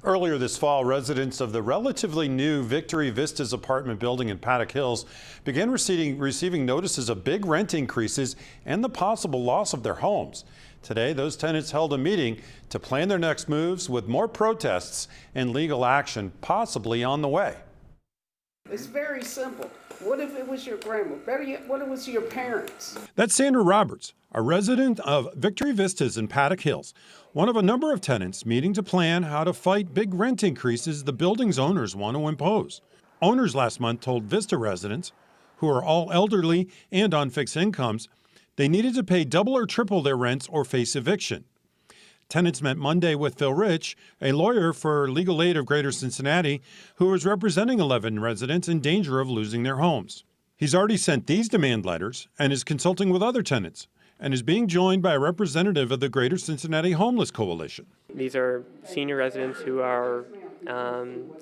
Earlier this fall, residents of the relatively new Victory Vistas apartment building in Paddock Hills began receiving notices of big rent increases and the possible loss of their homes. Today, those tenants held a meeting to plan their next moves, with more protests and legal action possibly on the way. It's very simple. What if it was your grandma? Better yet, what if it was your parents? That's Sandra Roberts, a resident of Victory Vistas in Paddock Hills, one of a number of tenants meeting to plan how to fight big rent increases the building's owners want to impose. Owners last month told Vista residents, who are all elderly and on fixed incomes, they needed to pay double or triple their rents or face eviction. Tenants met Monday with Phil Rich, a lawyer for Legal Aid of Greater Cincinnati, who is representing 11 residents in danger of losing their homes. He's already sent these demand letters and is consulting with other tenants, and is being joined by a representative of the Greater Cincinnati Homeless Coalition. These are senior residents who are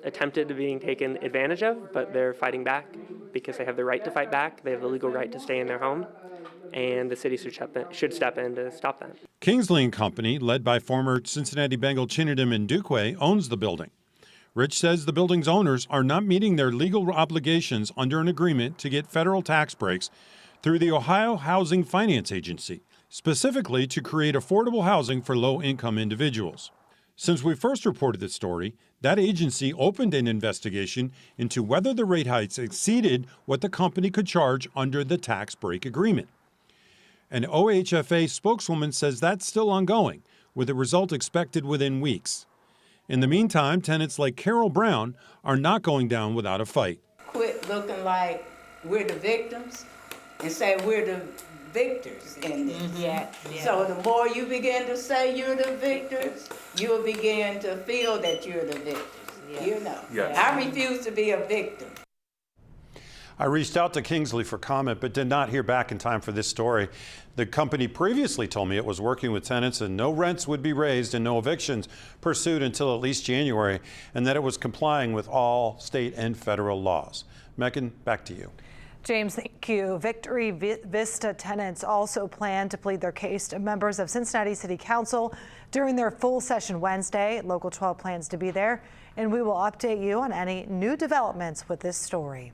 attempted to being taken advantage of, but they're fighting back because they have the right to fight back. They have the legal right to stay in their home, and the city should step in to stop that. Kingsley & Company, led by former Cincinnati Bengal Chinedum and Duquay, owns the building. Rich says the building's owners are not meeting their legal obligations under an agreement to get federal tax breaks through the Ohio Housing Finance Agency, specifically to create affordable housing for low-income individuals. Since we first reported this story, that agency opened an investigation into whether the rate hikes exceeded what the company could charge under the tax break agreement. An OHFA spokeswoman says that's still ongoing, with a result expected within weeks. In the meantime, tenants like Carol Brown are not going down without a fight. Quit looking like we're the victims and say we're the victors in this. Yeah. So the more you begin to say you're the victors, you'll begin to feel that you're the victors. You know. I refuse to be a victim. I reached out to Kingsley for comment, but did not hear back in time for this story. The company previously told me it was working with tenants and no rents would be raised and no evictions pursued until at least January, and that it was complying with all state and federal laws. Megan, back to you. James, thank you. Victory Vista tenants also plan to plead their case to members of Cincinnati City Council during their full session Wednesday. Local 12 plans to be there, and we will update you on any new developments with this story.